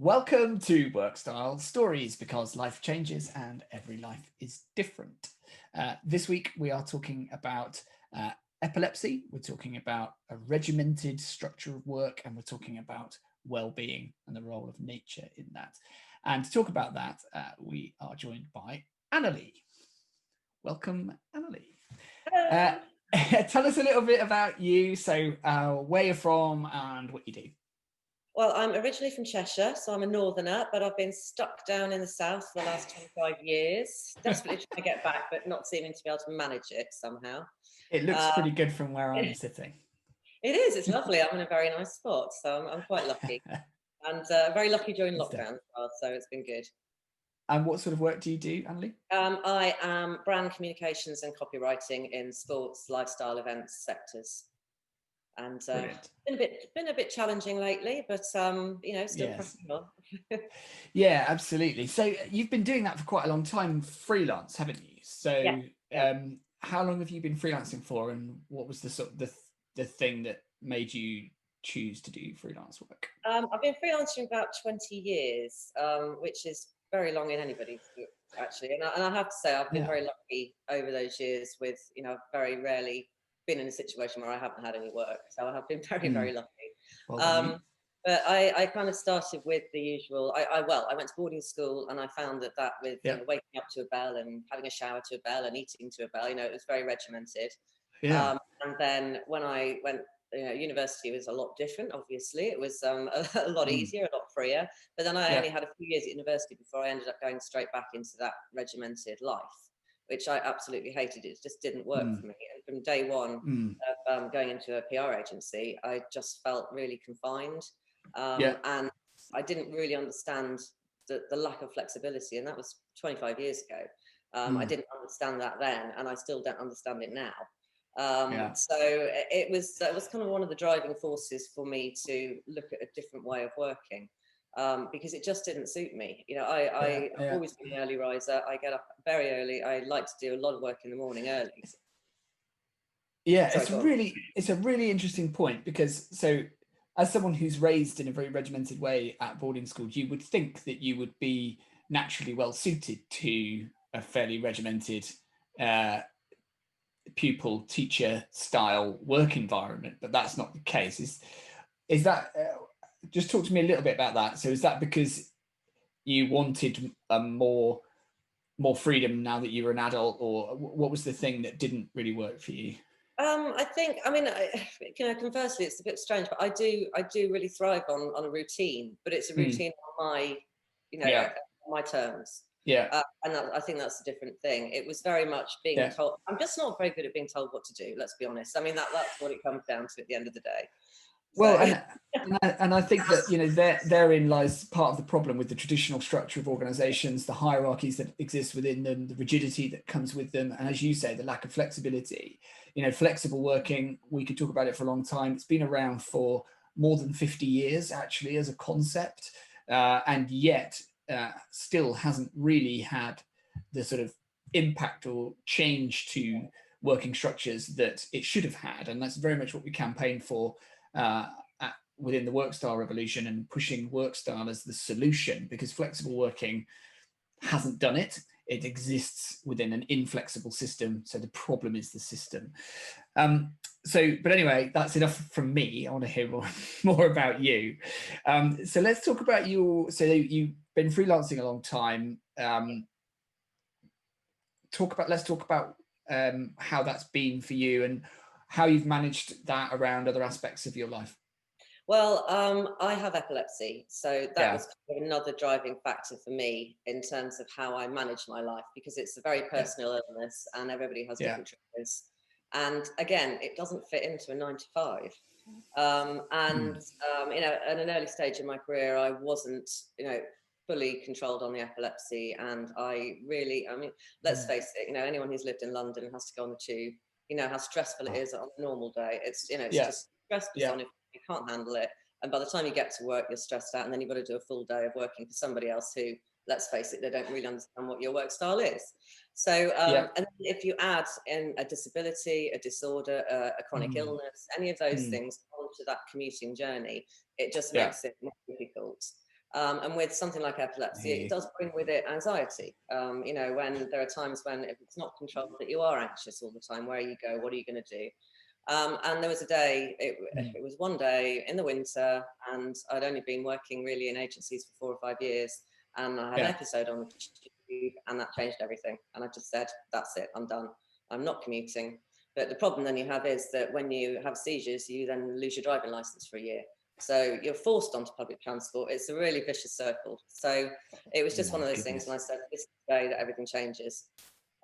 Welcome to Workstyle Stories, because life changes and every life is different. This week we are talking about epilepsy, we're talking about a regimented structure of work, and we're talking about well-being and the role of nature in that. And to talk about that, we are joined by Anneli. Welcome, Anneli. Tell us a little bit about you, so where you're from and what you do. Well, I'm originally from Cheshire, so I'm a northerner, but I've been stuck down in the south for the last 25 years, desperately trying to get back, but not seeming to be able to manage it somehow. It looks pretty good from where I'm sitting. It is, it's lovely. I'm in a very nice spot, so I'm quite lucky. And very lucky during lockdown as well, so it's been good. And what sort of work do you do, Anneli? I am brand communications and copywriting in sports, lifestyle, events sectors. And been a bit challenging lately, but still pressing on. Yeah, absolutely. So you've been doing that for quite a long time, freelance, haven't you? So how long have you been freelancing for, and what was the sort of the thing that made you choose to do freelance work? I've been freelancing about 20 years, which is very long in anybody's book, actually. And I have to say, I've been very lucky over those years with, I've very rarely been in a situation where I haven't had any work. So I have been very, very lucky. Well, but I kind of started with the usual. I went to boarding school, and I found that with waking up to a bell and having a shower to a bell and eating to a bell, it was very regimented. And then when I went, university was a lot different. Obviously, it was a lot easier, a lot freer. But then I only had a few years at university before I ended up going straight back into that regimented life, which I absolutely hated. It just didn't work for me. And from day one of going into a PR agency, I just felt really confined. And I didn't really understand the lack of flexibility. And that was 25 years ago. I didn't understand that then, and I still don't understand it now. So that was kind of one of the driving forces for me to look at a different way of working. Because it just didn't suit me. I've always been an early riser. I get up very early. I like to do a lot of work in the morning early. Yeah, it's a really interesting point, because as someone who's raised in a very regimented way at boarding school, you would think that you would be naturally well suited to a fairly regimented pupil teacher style work environment, but that's not the case. Is that just talk to me a little bit about that. So is that because you wanted more freedom now that you were an adult, or what was the thing that didn't really work for you? I think, conversely, it's a bit strange, but I do really thrive on a routine, but it's a routine on my, my terms. And I think that's a different thing. It was very much being told. I'm just not very good at being told what to do, let's be honest. I mean, that's what it comes down to at the end of the day. Well, and I think that therein lies part of the problem with the traditional structure of organizations, the hierarchies that exist within them, the rigidity that comes with them, and as you say, the lack of flexibility. Flexible working, we could talk about it for a long time. It's been around for more than 50 years, actually, as a concept, and yet still hasn't really had the sort of impact or change to working structures that it should have had. And that's very much what we campaign for within the Workstyle revolution, and pushing Workstyle as the solution, because flexible working hasn't done it. It exists within an inflexible system. So the problem is the system. But anyway, that's enough from me. I want to hear more about you. So let's talk about so you've been freelancing a long time. Let's talk about how that's been for you, and how you've managed that around other aspects of your life. Well, I have epilepsy, so that was kind of another driving factor for me in terms of how I manage my life, because it's a very personal illness and everybody has different triggers. And again, it doesn't fit into a 9 to 5. At an early stage in my career, I wasn't, fully controlled on the epilepsy, and let's face it, anyone who's lived in London and has to go on the tube, how stressful it is on a normal day. It's just stress on if you can't handle it, and by the time you get to work, you're stressed out, and then you've got to do a full day of working for somebody else who, let's face it, they don't really understand what your work style is. So and if you add in a disability, a disorder, a chronic illness, any of those things onto that commuting journey, it just makes it more difficult. And with something like epilepsy, it does bring with it anxiety. You know, when there are times when if it's not controlled, that you are anxious all the time. Where you go? What are you going to do? And there was a day, it was one day in the winter, and I'd only been working really in agencies for 4 or 5 years, and I had an episode on the tube, and that changed everything. And I just said, that's it, I'm done. I'm not commuting. But the problem then you have is that when you have seizures, you then lose your driving license for a year. So you're forced onto public transport. It's a really vicious circle. So it was just one of those things. And I said, this is the day that everything changes.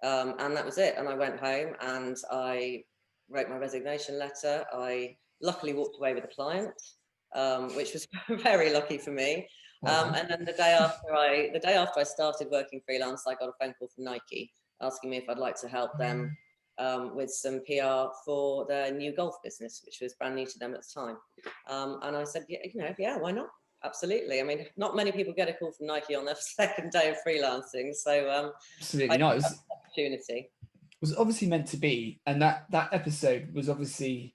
And that was it. And I went home and I wrote my resignation letter. I luckily walked away with a client, which was very lucky for me. And then the day after I started working freelance, I got a phone call from Nike asking me if I'd like to help them with some PR for their new golf business, which was brand new to them at the time. And I said, yeah, why not? Absolutely. I mean, not many people get a call from Nike on their second day of freelancing. So absolutely not. It was an opportunity. Was obviously meant to be, and that episode was obviously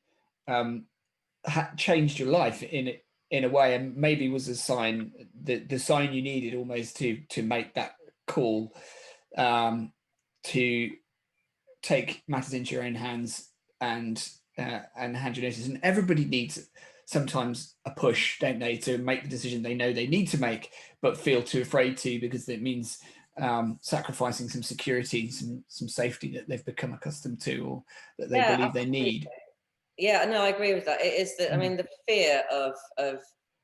changed your life in a way, and maybe was a sign, the sign you needed almost to make that call, to take matters into your own hands and hand your notice. And everybody needs sometimes a push, don't they, to make the decision they know they need to make, but feel too afraid to, because it means sacrificing some security, some safety that they've become accustomed to, or that they believe they need. Yeah, no, I agree with that. It is that, I mean, the fear of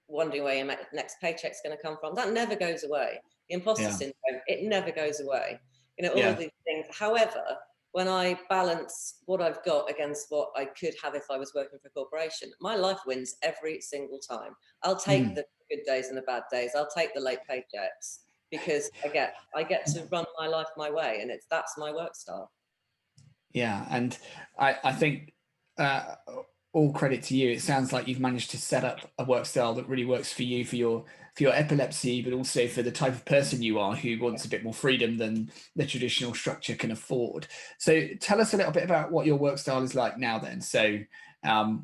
wondering where your next paycheck's going to come from, that never goes away. The imposter syndrome, it never goes away. You know, all of these things. However, when I balance what I've got against what I could have if I was working for a corporation, my life wins every single time. I'll take the good days and the bad days. I'll take the late paychecks, because I get to run my life my way, and that's my work style. Yeah, and I think all credit to you. It sounds like you've managed to set up a work style that really works for you, for your epilepsy, but also for the type of person you are, who wants a bit more freedom than the traditional structure can afford. So tell us a little bit about what your work style is like now then. So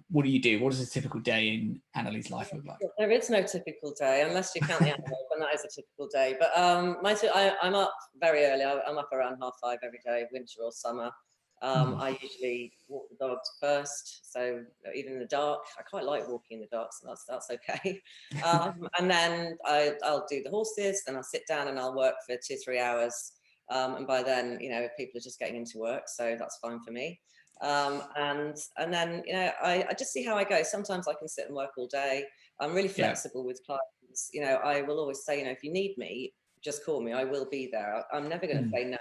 what do you do? What does a typical day in Anneli's life look like? There is no typical day, unless you count the animals, and that is a typical day. But I'm up very early. I'm up around 5:30 every day, winter or summer. I usually walk the dogs first, so even in the dark, I quite like walking in the dark, so that's okay. And then I'll do the horses, then I'll sit down and I'll work for 2 or 3 hours. And by then, you know, people are just getting into work, so that's fine for me. And then, you know, I just see how I go. Sometimes I can sit and work all day. I'm really flexible with clients. You know, I will always say, you know, if you need me, just call me. I will be there. I'm never going to say no.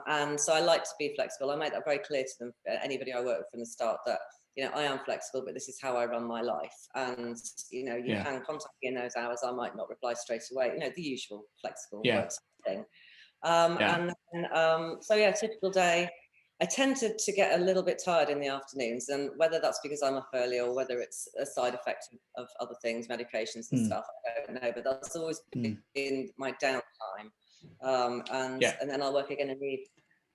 And so I like to be flexible. I make that very clear to them, anybody I work with from the start, that, you know, I am flexible, but this is how I run my life. And, you know, you can contact me in those hours. I might not reply straight away, you know, the usual flexible work thing. And then, so yeah, typical day. I tend to get a little bit tired in the afternoons, and whether that's because I'm up early or whether it's a side effect of other things, medications and stuff, I don't know, but that's always been my downtime. And then I'll work again in the evening.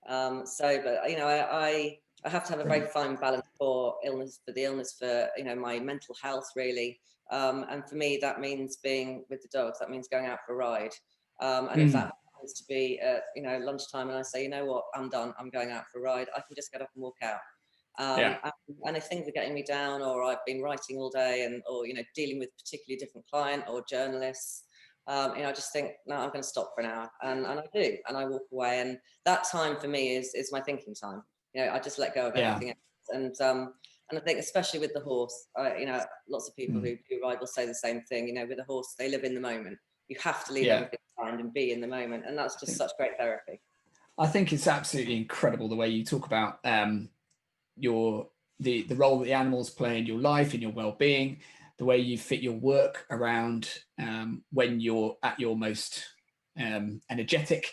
But you know, I have to have a very fine balance for the illness, for, you know, my mental health really. And for me, that means being with the dogs. That means going out for a ride. And if that happens to be at, you know, lunchtime, and I say, you know what, I'm done, I'm going out for a ride, I can just get up and walk out. And if things are getting me down, or I've been writing all day, or, you know, dealing with a particularly different client or journalists, you know, I just think, no, I'm going to stop for an hour, and I do, and I walk away, and that time for me is my thinking time. You know, I just let go of everything else, and I think especially with the horse, you know, lots of people who ride will say the same thing. You know, with a horse, they live in the moment. You have to leave everything behind and be in the moment, and that's just such great therapy. I think it's absolutely incredible the way you talk about the role that the animals play in your life, in your well-being, the way you fit your work around when you're at your most energetic,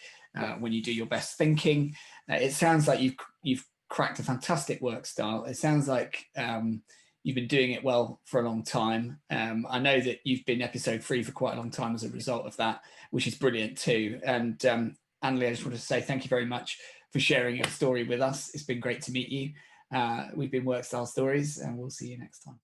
when you do your best thinking. It sounds like you've cracked a fantastic work style. It sounds like you've been doing it well for a long time. I know that you've been episode 3 for quite a long time as a result of that, which is brilliant too. And Anneli, I just want to say thank you very much for sharing your story with us. It's been great to meet you. We've been Workstyle Stories, and we'll see you next time.